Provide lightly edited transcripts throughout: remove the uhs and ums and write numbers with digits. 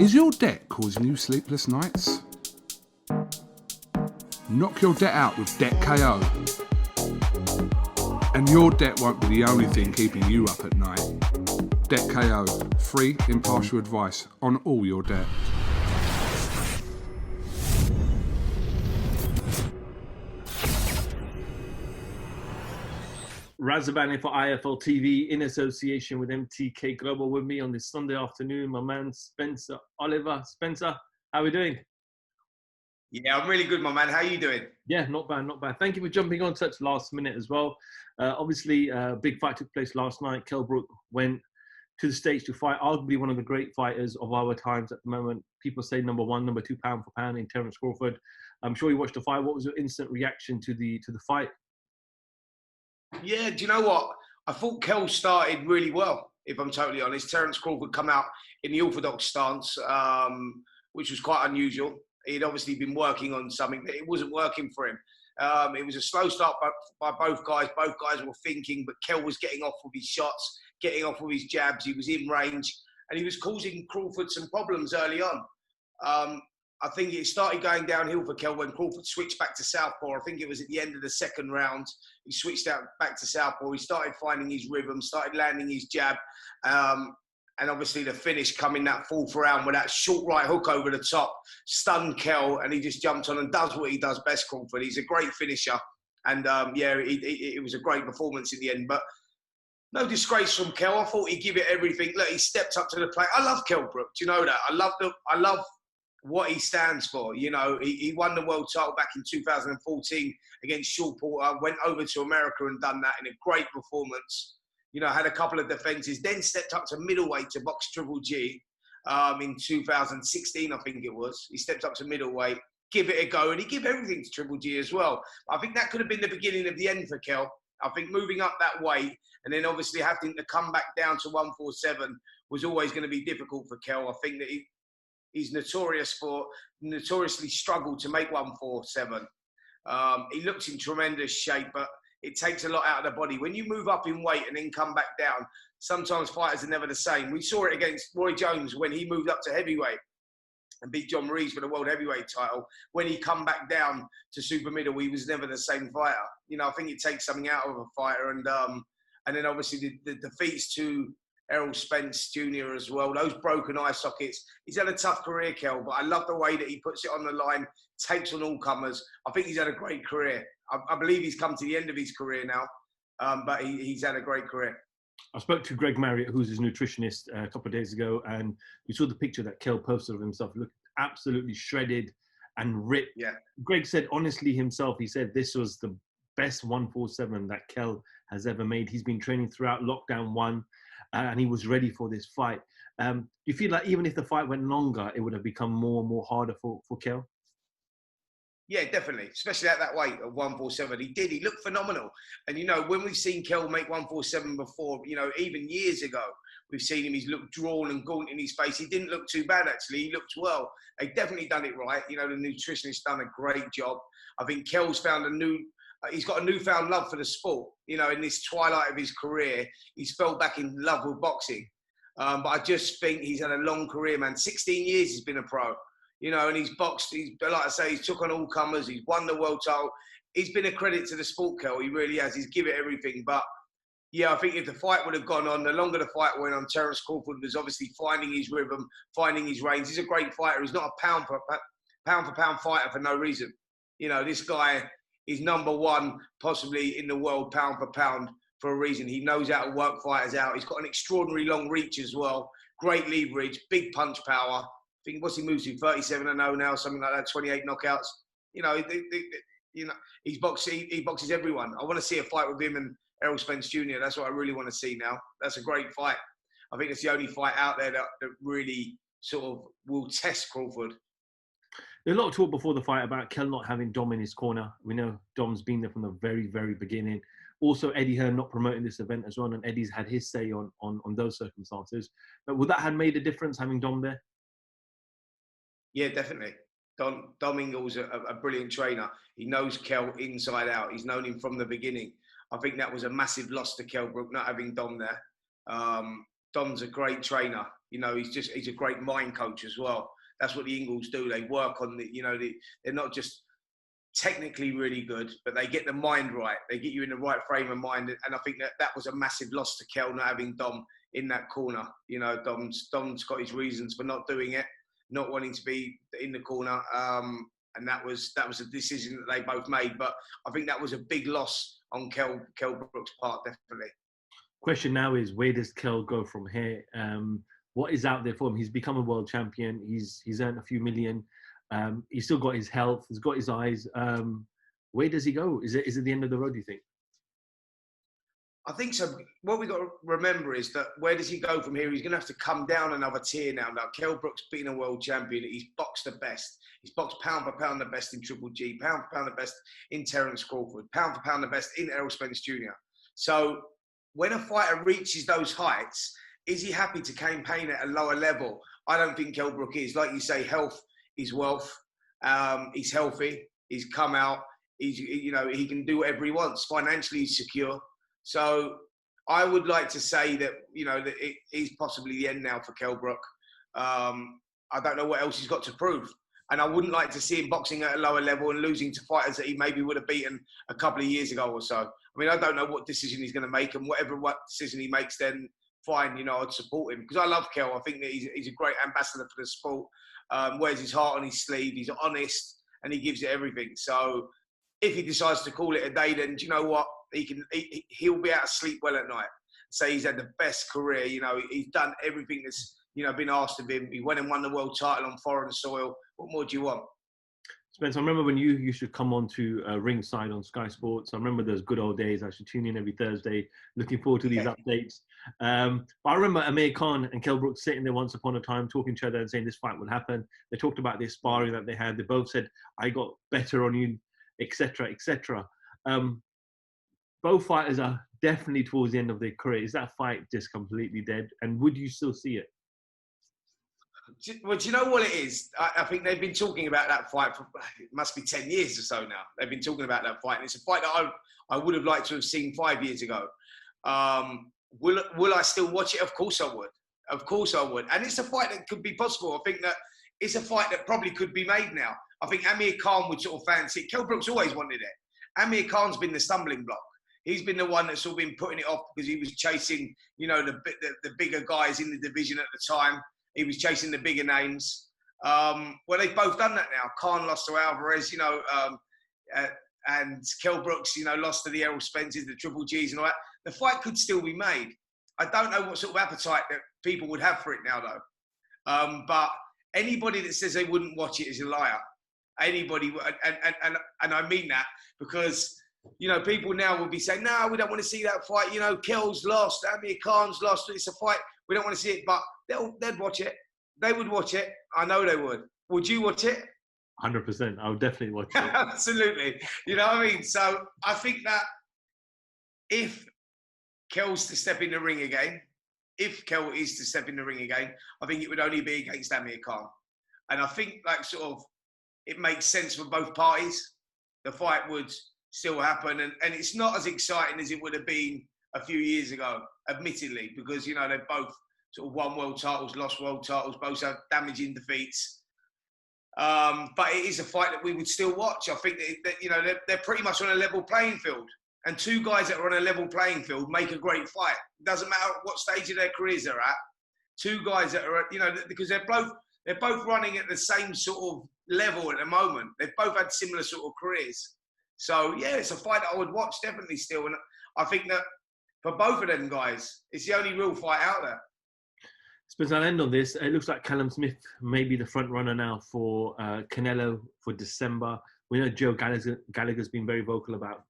Is your debt causing you sleepless nights? Knock your debt out with Debt KO. And your debt won't be the only thing keeping you up at night. Debt KO, free impartial advice on all your debt. Razabani for IFL TV in association with MTK Global. With me on this Sunday afternoon, my man Spencer Oliver. Spencer, how are we doing? Yeah, I'm really good, my man. How are you doing? Yeah, not bad, not bad. Thank you for jumping on such last minute as well. Obviously, a big fight took place last night. Kell Brook went to the stage to fight arguably one of the great fighters of our times at the moment. People say number one, number two, pound for pound in Terence Crawford. I'm sure you watched the fight. What was your instant reaction to the fight? Yeah, do you know what? I thought Kell started really well, if I'm totally honest. Terence Crawford come out in the orthodox stance, which was quite unusual. He'd obviously been working on something, but it wasn't working for him. It was a slow start by both guys. Both guys were thinking, but Kell was getting off with his shots, getting off with his jabs. He was in range, and he was causing Crawford some problems early on. I think it started going downhill for Kell when Crawford switched back to southpaw. I think it was at the end of the second round. He switched out back to southpaw. He started finding his rhythm, started landing his jab. And obviously the finish coming that fourth round with that short right hook over the top, stunned Kell, and he just jumped on and does what he does best, Crawford. He's a great finisher. And yeah, it was a great performance in the end. But no disgrace from Kell. I thought he'd give it everything. Look, he stepped up to the plate. I love Kell Brook. Do you know that? I love what he stands for. You know, he won the world title back in 2014 against Shaw Porter, went over to America and done that in a great performance. You know, had a couple of defences, then stepped up to middleweight to box Triple G in 2016, I think it was. He stepped up to middleweight, give it a go, and he gave everything to Triple G as well. I think that could have been the beginning of the end for Kell. I think moving up that weight and then obviously having to come back down to 147 was always going to be difficult for Kell. I think that he's notoriously struggled to make 147. He looks in tremendous shape, but it takes a lot out of the body. When you move up in weight and then come back down, sometimes fighters are never the same. We saw it against Roy Jones when he moved up to heavyweight and beat John Maurice for the world heavyweight title. When he come back down to super middle, he was never the same fighter. You know, I think it takes something out of a fighter. And then obviously the defeats to Errol Spence Jr. as well, those broken eye sockets. He's had a tough career, Kell, but I love the way that he puts it on the line, takes on all comers. I think he's had a great career. I believe he's come to the end of his career now, but he's had a great career. I spoke to Greg Marriott, who's his nutritionist, a couple of days ago, and we saw the picture that Kell posted of himself. Looked absolutely shredded and ripped. Yeah. Greg said, honestly himself, he said this was the best 147 that Kell has ever made. He's been training throughout lockdown 1. And he was ready for this fight. You feel like even if the fight went longer, it would have become more and more harder for Kell? Yeah, definitely. Especially at that weight of 147. He looked phenomenal. And, you know, when we've seen Kell make 147 before, you know, even years ago, we've seen him, he's looked drawn and gaunt in his face. He didn't look too bad, actually. He looked well. They've definitely done it right. You know, the nutritionist done a great job. I think Kell's found he's got a newfound love for the sport. You know, in this twilight of his career, he's fell back in love with boxing. But I just think he's had a long career, man. 16 years he's been a pro. You know, and he's boxed. Like I say, he's took on all comers. He's won the world title. He's been a credit to the sport, Kell. He really has. He's given it everything. But yeah, I think if the fight would have gone on, the longer the fight went on, Terence Crawford was obviously finding his rhythm, finding his range. He's a great fighter. He's not a pound for pound fighter for no reason. You know, this guy is number one, possibly in the world, pound for pound, for a reason. He knows how to work fighters out. He's got an extraordinary long reach as well. Great leverage, big punch power. I think what's he moves to 37-0 now, something like that, 28 knockouts. You know, he boxes everyone. I want to see a fight with him and Errol Spence Jr. That's what I really want to see now. That's a great fight. I think it's the only fight out there that really sort of will test Crawford. There's a lot of talk before the fight about Kell not having Dom in his corner. We know Dom's been there from the very, very beginning. Also, Eddie Hearn not promoting this event as well, and Eddie's had his say on those circumstances. But would that have made a difference, having Dom there? Yeah, definitely. Dom Ingle's a brilliant trainer. He knows Kell inside out. He's known him from the beginning. I think that was a massive loss to Kell Brook, not having Dom there. Dom's a great trainer. You know, he's a great mind coach as well. That's what the Ingles do. They work on they're not just technically really good, but they get the mind right. They get you in the right frame of mind. And I think that was a massive loss to Kell, not having Dom in that corner. You know, Dom's got his reasons for not doing it, not wanting to be in the corner. And that was a decision that they both made. But I think that was a big loss on Kell Brook's part, definitely. Question now is, where does Kell go from here? What is out there for him? He's become a world champion. He's earned a few million. He's still got his health. He's got his eyes. Where does he go? Is it the end of the road, do you think? I think so. What we got to remember is that where does he go from here? He's going to have to come down another tier now. Now, Kell Brook's been a world champion. He's boxed the best. He's boxed pound for pound the best in Triple G, pound for pound the best in Terence Crawford, pound for pound the best in Errol Spence Jr. So when a fighter reaches those heights, is he happy to campaign at a lower level? I don't think Kell Brook is. Like you say, health is wealth. He's healthy. He's come out. He can do whatever he wants. Financially, he's secure. So I would like to say that, that it is possibly the end now for Kell Brook. I don't know what else he's got to prove. And I wouldn't like to see him boxing at a lower level and losing to fighters that he maybe would have beaten a couple of years ago or so. I mean, I don't know what decision he's going to make, and what decision he makes, then fine, I'd support him. Because I love Kell. I think that he's a great ambassador for the sport. Wears his heart on his sleeve. He's honest, and he gives it everything. So if he decides to call it a day, then do you know what? He'll be able to sleep well at night. Say he's had the best career. He's done everything that's been asked of him. He went and won the world title on foreign soil. What more do you want? Spence, I remember when you used to come on to ringside on Sky Sports. I remember those good old days. I should tune in every Thursday. Looking forward to these updates. But I remember Amir Khan and Kell Brook sitting there once upon a time talking to each other and saying this fight would happen. They talked about the sparring that they had. They both said, I got better on you, etc., etc. Both fighters are definitely towards the end of their career. Is that fight just completely dead? And would you still see it? Well, do you know what it is? I think they've been talking about that fight for, it must be 10 years or so now. They've been talking about that fight. And it's a fight that I would have liked to have seen 5 years ago. Will I still watch it? Of course I would. Of course I would. And it's a fight that could be possible. I think that it's a fight that probably could be made now. I think Amir Khan would sort of fancy it. Kell Brook's always wanted it. Amir Khan's been the stumbling block. He's been the one that's sort of been putting it off because he was chasing, the bigger guys in the division at the time. He was chasing the bigger names. Well, they've both done that now. Khan lost to Alvarez, and Kell Brooks, lost to the Errol Spences, the Triple Gs and all that. The fight could still be made. I don't know what sort of appetite that people would have for it now, though. But anybody that says they wouldn't watch it is a liar. Anybody, and I mean that because, people now will be saying, no, we don't want to see that fight. Kell's lost, Amir Khan's lost. It's a fight. We don't want to see it, but they'd watch it. They would watch it. I know they would. Would you watch it? 100%. I would definitely watch it. Absolutely. You know what I mean? So I think that if Kell's to step in the ring again, if Kell is to step in the ring again, I think it would only be against Amir Khan. And I think it makes sense for both parties. The fight would still happen. And it's not as exciting as it would have been a few years ago, admittedly, because, they both sort of won world titles, lost world titles, both have damaging defeats. But it is a fight that we would still watch. I think that they're pretty much on a level playing field. And two guys that are on a level playing field make a great fight. It doesn't matter what stage of their careers they're at. Two guys that are, because they're both running at the same sort of level at the moment. They've both had similar sort of careers. So, yeah, it's a fight that I would watch definitely still. And I think that for both of them guys, it's the only real fight out there. Spence, I'll end on this. It looks like Callum Smith may be the front runner now for Canelo for December. We know Joe Gallagher's been very vocal about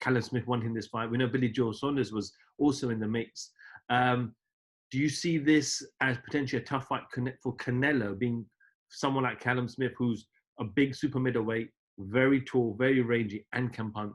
Callum Smith wanting this fight. We know Billy Joe Saunders was also in the mix. Do you see this as potentially a tough fight for Canelo, being someone like Callum Smith, who's a big super middleweight, very tall, very rangy, and can punch?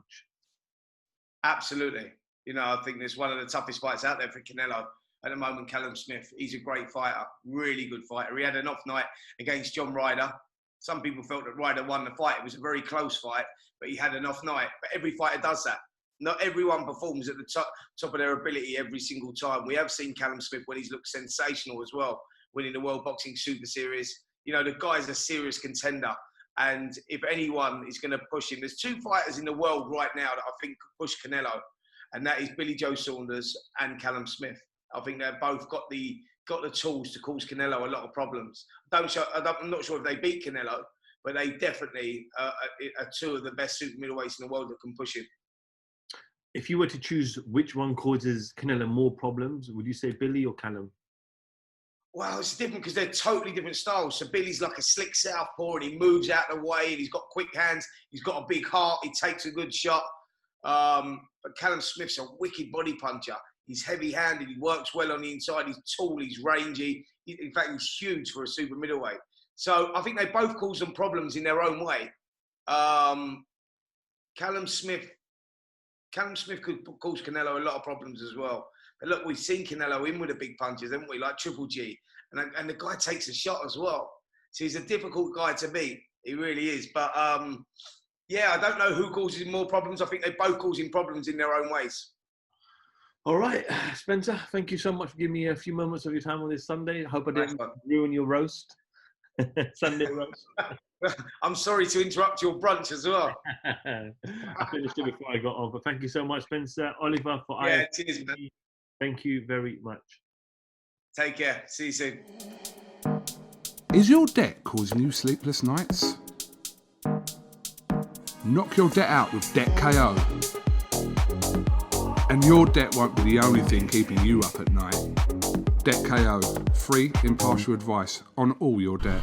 Absolutely. I think it's one of the toughest fights out there for Canelo at the moment. Callum Smith, he's a great fighter, really good fighter. He had an off night against John Ryder. Some people felt that Ryder won the fight. It was a very close fight, but he had an off night. But every fighter does that. Not everyone performs at the top of their ability every single time. We have seen Callum Smith when he's looked sensational as well. winning the World Boxing Super Series. You know, the guy's a serious contender. And if anyone is going to push him, there's 2 fighters in the world right now that I think could push Canelo, and that is Billy Joe Saunders and Callum Smith. I think they've both got the tools to cause Canelo a lot of problems. I'm not sure if they beat Canelo, but they definitely are 2 of the best super middleweights in the world that can push him. If you were to choose which one causes Canelo more problems, would you say Billy or Callum? Well, it's different because they're totally different styles. So Billy's like a slick southpaw and he moves out of the way and he's got quick hands. He's got a big heart. He takes a good shot. But Callum Smith's a wicked body puncher. He's heavy-handed. He works well on the inside. He's tall. He's rangy. In fact, he's huge for a super middleweight. So I think they both cause them problems in their own way. Callum Smith could cause Canelo a lot of problems as well. But look, we've seen Canelo in with the big punches, haven't we? Like Triple G. And the guy takes a shot as well. So he's a difficult guy to beat. He really is. But, yeah, I don't know who causes him more problems. I think they both cause him problems in their own ways. All right, Spencer, thank you so much for giving me a few moments of your time on this Sunday. I hope I didn't ruin your roast. Sunday roast. I'm sorry to interrupt your brunch as well. I finished it before I got on, but thank you so much, Spencer. Oliver, for cheers, man. Thank you very much. Take care. See you soon. Is your debt causing you sleepless nights? Knock your debt out with Debt KO. And your debt won't be the only thing keeping you up at night. Debt KO, free impartial advice on all your debt.